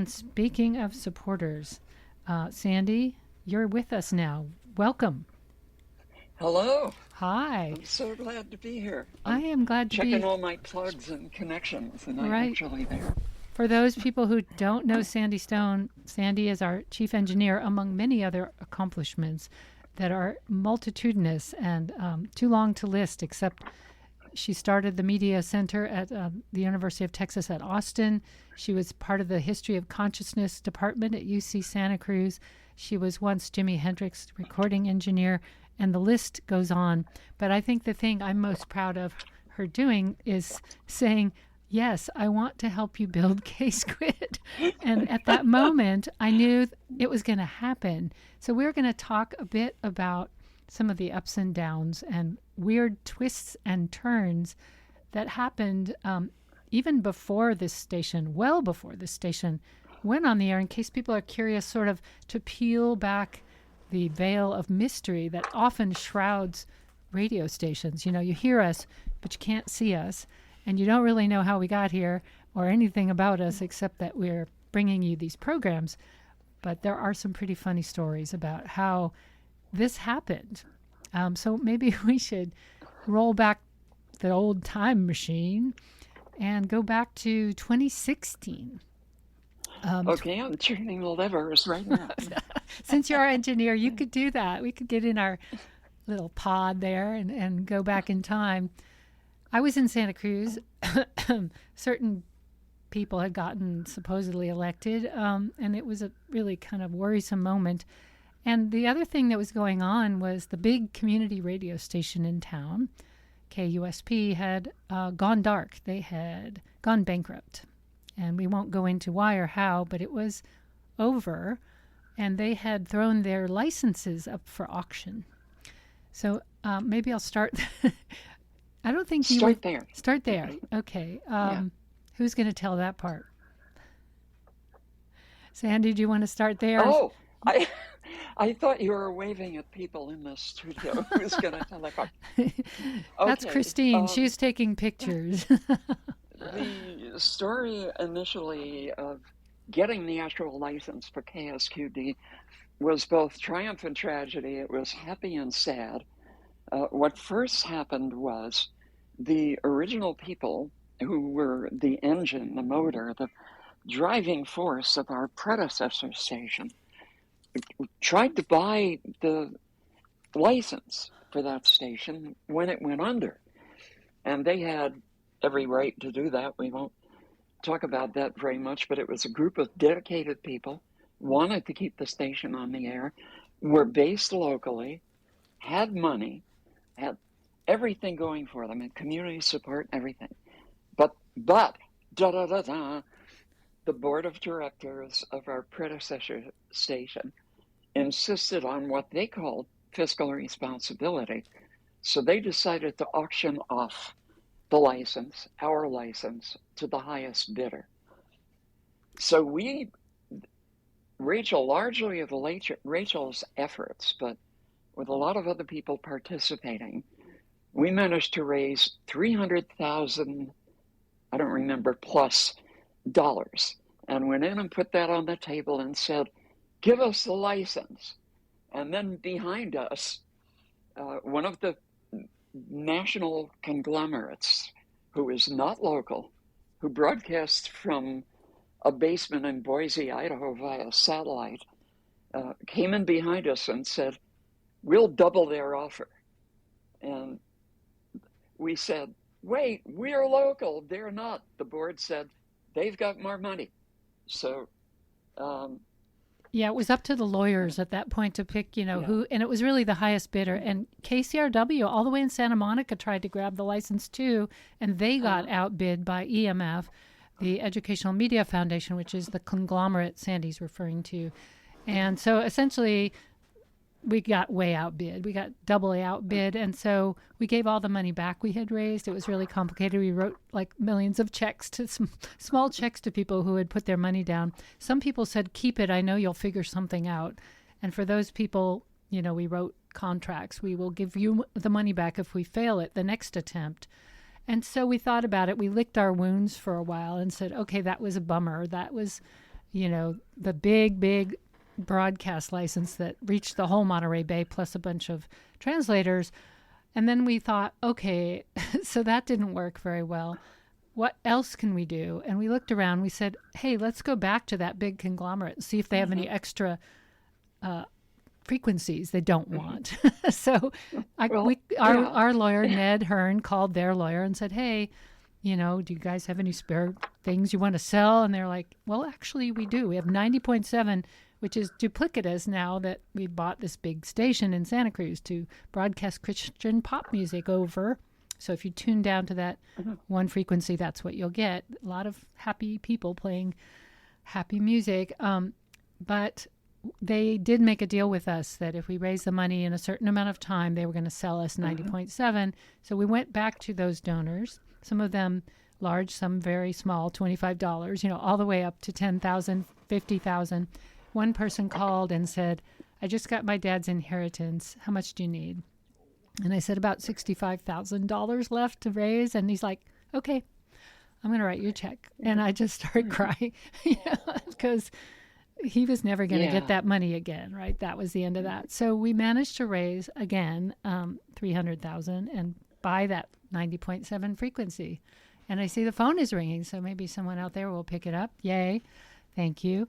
And speaking of supporters, Sandy, you're with us now. Welcome. Hello. Hi. I'm so glad to be here. I I'm am glad to checking be all my plugs and connections, and I'm right. actually there. For those people who don't know Sandy Stone, Sandy is our chief engineer, among many other accomplishments that are multitudinous and too long to list, except she started the Media Center at the University of Texas at Austin. She was part of the History of Consciousness department at UC Santa Cruz. She was once Jimi Hendrix recording engineer, and the list goes on. But I think the thing I'm most proud of her doing is saying, yes, I want to help you build KSQD. And at that moment, I knew it was going to happen. So we're going to talk a bit about some of the ups and downs and weird twists and turns that happened even before this station, well before this station went on the air, in case people are curious, sort of to peel back the veil of mystery that often shrouds radio stations. You know, you hear us, but you can't see us, and you don't really know how we got here or anything about us except that we're bringing you these programs. But there are some pretty funny stories about how this happened. So maybe we should roll back the old time machine and go back to 2016. Okay, I'm turning the levers right now. Since you're our engineer, you could do that. We could get in our little pod there and go back in time. I was in Santa Cruz. Certain people had gotten supposedly elected, and it was a really kind of worrisome moment. And the other thing that was going on was the big community radio station in town, KUSP, had gone dark. They had gone bankrupt. And we won't go into why or how, but it was over. And they had thrown their licenses up for auction. So maybe I'll start. I don't think you Start there. Start there. Okay. Yeah. Who's going to tell that part? Sandy, do you want to start there? Oh, I thought you were waving at people in the studio. Who's going to tell that part? That's Okay. Christine. She's taking pictures. The story initially of getting the actual license for KSQD was both triumph and tragedy. It was happy and sad. What first happened was the original people who were the engine, the motor, the driving force of our predecessor station tried to buy the license for that station when it went under. And they had every right to do that. We won't talk about that very much, but it was a group of dedicated people, wanted to keep the station on the air, were based locally, had money, had everything going for them, and community support, everything. But the board of directors of our predecessor station insisted on what they called fiscal responsibility. So they decided to auction off the license, our license, to the highest bidder. So Rachel, largely of Rachel's efforts, but with a lot of other people participating, we managed to raise $300,000, I don't remember, plus dollars, and went in and put that on the table and said, give us the license. And then behind us, one of the national conglomerates who is not local, who broadcasts from a basement in Boise, Idaho via satellite, came in behind us and said, we'll double their offer. And we said, wait, we're local, they're not. The board said, they've got more money. So yeah, it was up to the lawyers at that point to pick, who, and it was really the highest bidder. And KCRW, all the way in Santa Monica, tried to grab the license too, and they got outbid by EMF, the Educational Media Foundation, which is the conglomerate Sandy's referring to. And so essentially, we got way outbid. We got doubly outbid. And so we gave all the money back we had raised. It was really complicated. We wrote like millions of checks to small checks to people who had put their money down. Some people said, keep it. I know you'll figure something out. And for those people, we wrote contracts. We will give you the money back if we fail at the next attempt. And so we thought about it. We licked our wounds for a while and said, okay, that was a bummer. That was, the big broadcast license that reached the whole Monterey Bay plus a bunch of translators. And then we thought, okay, so that didn't work very well. What else can we do? And we looked around. We said, hey, let's go back to that big conglomerate and see if they have any extra frequencies they don't want. So our lawyer, Ned Hearn, called their lawyer and said, hey, do you guys have any spare things you want to sell? And they're like, well, actually, we do. We have 90.7, which is duplicitous now that we bought this big station in Santa Cruz to broadcast Christian pop music over. So if you tune down to that one frequency, that's what you'll get. A lot of happy people playing happy music. But they did make a deal with us that if we raised the money in a certain amount of time, they were going to sell us 90.7. So we went back to those donors, some of them large, some very small, $25, all the way up to 10,000, 50,000. One person called and said, I just got my dad's inheritance. How much do you need? And I said, about $65,000 left to raise. And he's like, okay, I'm going to write you a check. And I just started crying because he was never going to get that money again, right? That was the end of that. So we managed to raise again $300,000 and buy that 90.7 frequency. And I see the phone is ringing, so maybe someone out there will pick it up. Yay. Thank you.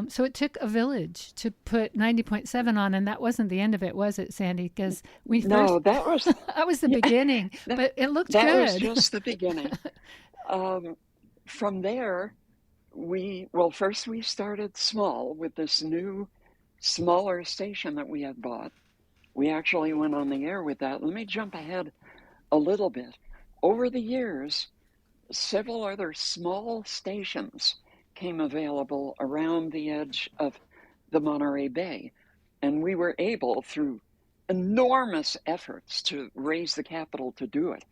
So it took a village to put 90.7 on, and that wasn't the end of it, was it, Sandy? Because that was that was the beginning, but it looked good. That was just the beginning. From there, first we started small with this new, smaller station that we had bought. We actually went on the air with that. Let me jump ahead a little bit. Over the years, several other small stations came available around the edge of the Monterey Bay. And we were able, through enormous efforts to raise the capital to do it,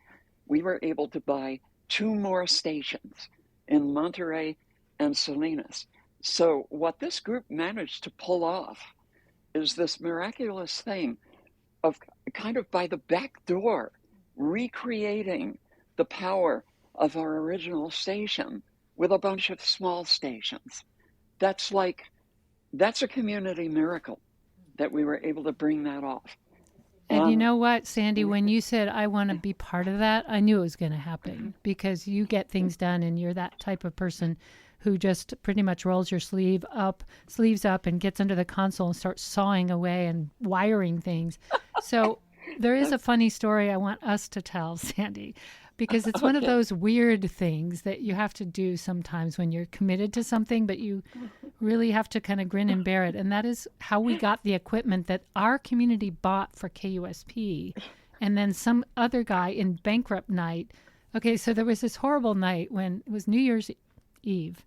we were able to buy 2 more stations in Monterey and Salinas. So what this group managed to pull off is this miraculous thing of kind of by the back door recreating the power of our original station with a bunch of small stations. That's a community miracle that we were able to bring that off. And you know what, Sandy, when you said, I want to be part of that, I knew it was going to happen because you get things done and you're that type of person who just pretty much rolls your sleeves up and gets under the console and starts sawing away and wiring things. So there is a funny story I want us to tell, Sandy, because it's one of those weird things that you have to do sometimes when you're committed to something, but you really have to kind of grin and bear it. And that is how we got the equipment that our community bought for KUSP. And then some other guy in bankrupt night. Okay, so there was this horrible night when it was New Year's Eve.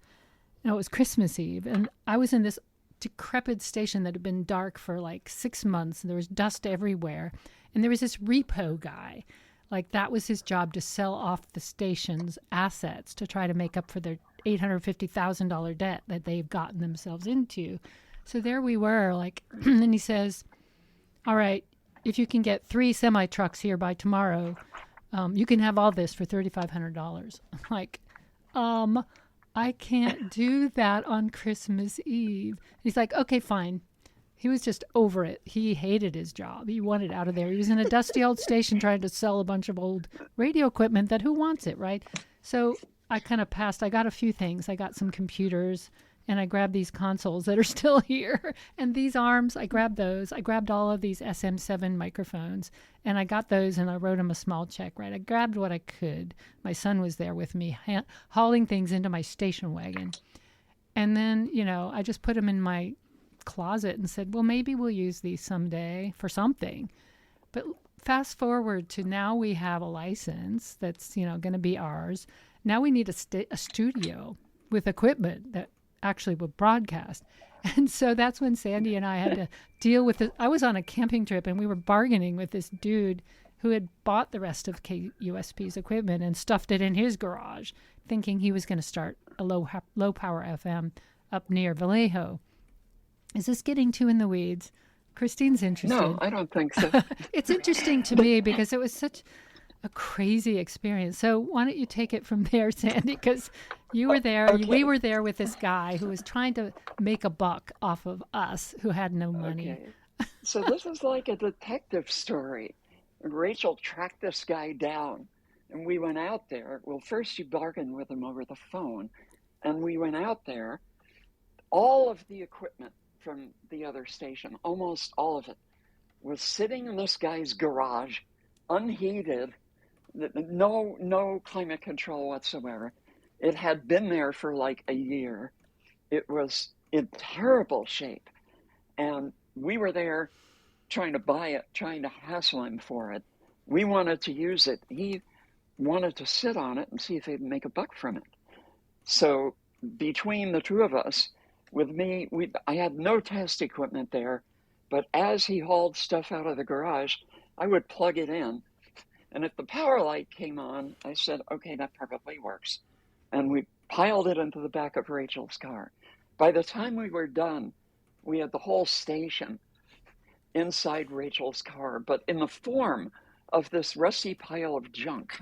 No, it was Christmas Eve. And I was in this decrepit station that had been dark for like 6 months. And there was dust everywhere. And there was this repo guy. Like that was his job, to sell off the station's assets to try to make up for their $850,000 debt that they've gotten themselves into. So there we were, like, and he says, all right, if you can get 3 semi-trucks here by tomorrow, you can have all this for $3,500. I'm like, I can't do that on Christmas Eve. He's like, okay, fine. He was just over it. He hated his job. He wanted out of there. He was in a dusty old station trying to sell a bunch of old radio equipment that who wants it, right? So I kind of passed. I got a few things. I got some computers, and I grabbed these consoles that are still here. And these arms, I grabbed those. I grabbed all of these SM7 microphones, and I got those, and I wrote him a small check, right? I grabbed what I could. My son was there with me, hauling things into my station wagon. And then, I just put them in my closet and said, well, maybe we'll use these someday for something. But fast forward to now, we have a license that's going to be ours. Now we need a studio with equipment that actually will broadcast. And so that's when Sandy and I had to deal with it. I was on a camping trip and we were bargaining with this dude who had bought the rest of KUSP's equipment and stuffed it in his garage, thinking he was going to start a low power FM up near Vallejo. Is this getting too in the weeds? Christine's interested. No, I don't think so. It's interesting to me because it was such a crazy experience. So why don't you take it from there, Sandy? Because you were there, we Okay. were there with this guy who was trying to make a buck off of us who had no money. Okay. So this is like a detective story. And Rachel tracked this guy down, and we went out there. Well, first she bargained with him over the phone, and we went out there. All of the equipment from the other station, almost all of it, was sitting in this guy's garage, unheated, no climate control whatsoever. It had been there for like a year. It was in terrible shape. And we were there trying to buy it, trying to hassle him for it. We wanted to use it. He wanted to sit on it and see if he'd make a buck from it. So between the two of us, with me, I had no test equipment there, but as he hauled stuff out of the garage, I would plug it in. And if the power light came on, I said, okay, that probably works. And we piled it into the back of Rachel's car. By the time we were done, we had the whole station inside Rachel's car, but in the form of this rusty pile of junk.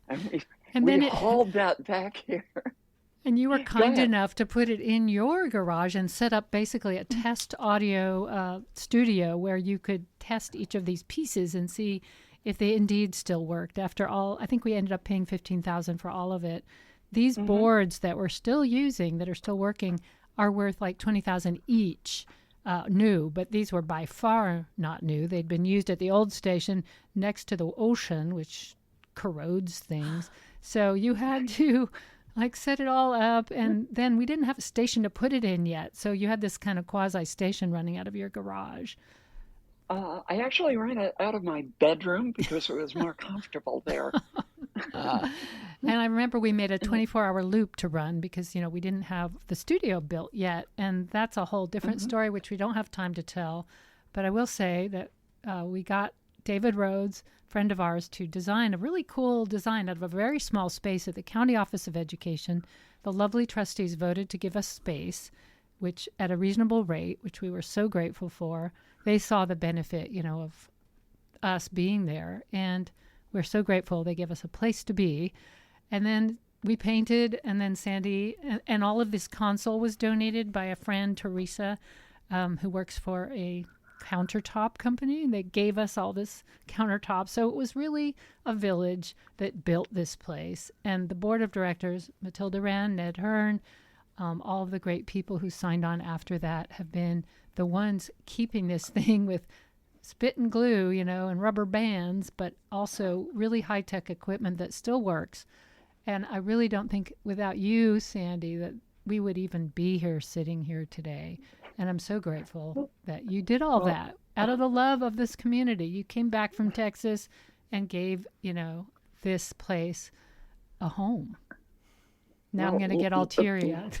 And And we then hauled that back here. and you were Go kind ahead. enough to put it in your garage and set up basically a test audio studio where you could test each of these pieces and see if they indeed still worked. After all, I think we ended up paying 15,000 for all of it. These Mm-hmm. boards that we're still using, that are still working, are worth like 20,000 each. New, but these were by far not new. They'd been used at the old station next to the ocean, which corrodes things. So you had to like set it all up, and then we didn't have a station to put it in yet. So you had this kind of quasi station running out of your garage. I actually ran it out of my bedroom because it was more comfortable there. And I remember we made a 24-hour loop to run because, we didn't have the studio built yet. And that's a whole different Mm-hmm. story, which we don't have time to tell. But I will say that we got David Rhodes, friend of ours, to design a really cool design out of a very small space at the County Office of Education. The lovely trustees voted to give us space, which at a reasonable rate, which we were so grateful for. They saw the benefit, of us being there. And we're so grateful they give us a place to be. And then we painted, and then Sandy, and all of this console was donated by a friend, Teresa, who works for a countertop company. They gave us all this countertop. So it was really a village that built this place. And the board of directors, Matilda Rand, Ned Hearn, all of the great people who signed on after that have been the ones keeping this thing with spit and glue, and rubber bands, but also really high tech equipment that still works. And I really don't think without you, Sandy, that we would even be here sitting here today. And I'm so grateful that you did all Well, that out of the love of this community. You came back from Texas and gave, this place a home. Now I'm well, going to get all teary eyed.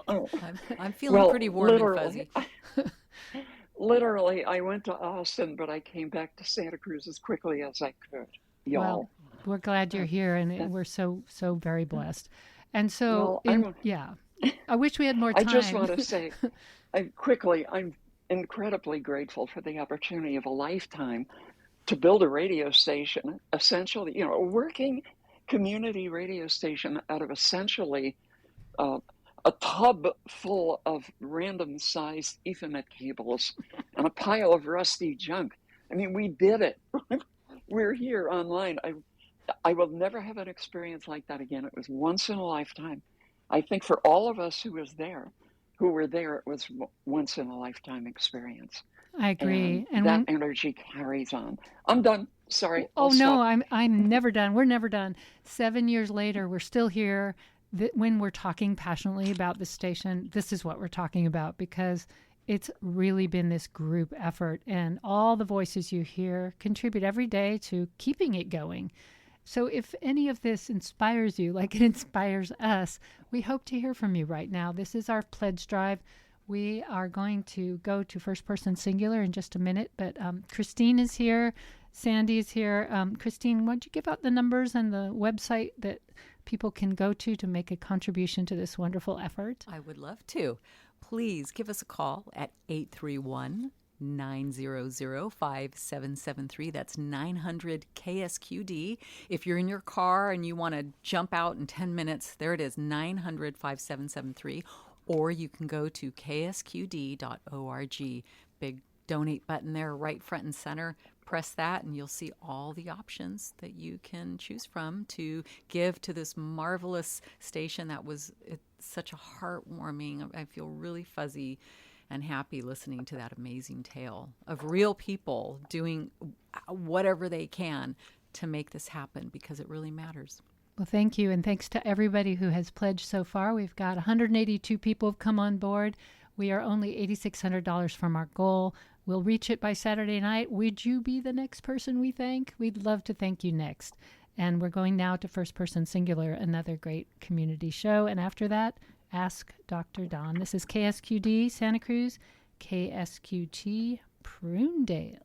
oh, I'm feeling well, pretty warm and literally, fuzzy. literally, I went to Austin, but I came back to Santa Cruz as quickly as I could, Well, y'all. we're glad you're Uh, here, uh, and we're so, so very blessed. And so, well, I, yeah, I wish we had more I just time. want to say, I'm incredibly grateful for the opportunity of a lifetime to build a radio station, essentially, a working community radio station out of essentially uh, a tub full of random sized Ethernet cables and a pile of rusty junk. I mean, we did it. We're here online. I will never have an experience like that again. It was once in a lifetime. I think for all of us who were there, it was once in a lifetime experience. I And agree. And that when energy carries on. I'm done. Sorry, I'll oh no, stop. I'm never done. We're never done. 7 years later, we're still here. When we're talking passionately about the station, this is what we're talking about because it's really been this group effort, and all the voices you hear contribute every day to keeping it going. So if any of this inspires you, like it inspires us, we hope to hear from you right now. This is our pledge drive. We are going to go to first person singular in just a minute, but Christine is here. Sandy is here. Christine, why don't you give out the numbers and the website that people can go to make a contribution to this wonderful effort? I would love to. Please give us a call at 831 900-5773. That's 900 KSQD. If you're in your car and you want to jump out in 10 minutes, there it is, 900-5773. Or you can go to ksqd.org. Big donate button there right front and center. Press that and you'll see all the options that you can choose from to give to this marvelous station. It's such a heartwarming, I feel really fuzzy and happy listening to that amazing tale of real people doing whatever they can to make this happen, because it really matters. Well, thank you. And thanks to everybody who has pledged so far. We've got 182 people have come on board. We are only $8,600 from our goal. We'll reach it by Saturday night. Would you be the next person we thank? We'd love to thank you next. And we're going now to First Person Singular, another great community show. And after that, Ask Dr. Don. This is KSQD Santa Cruz, KSQT Prunedale.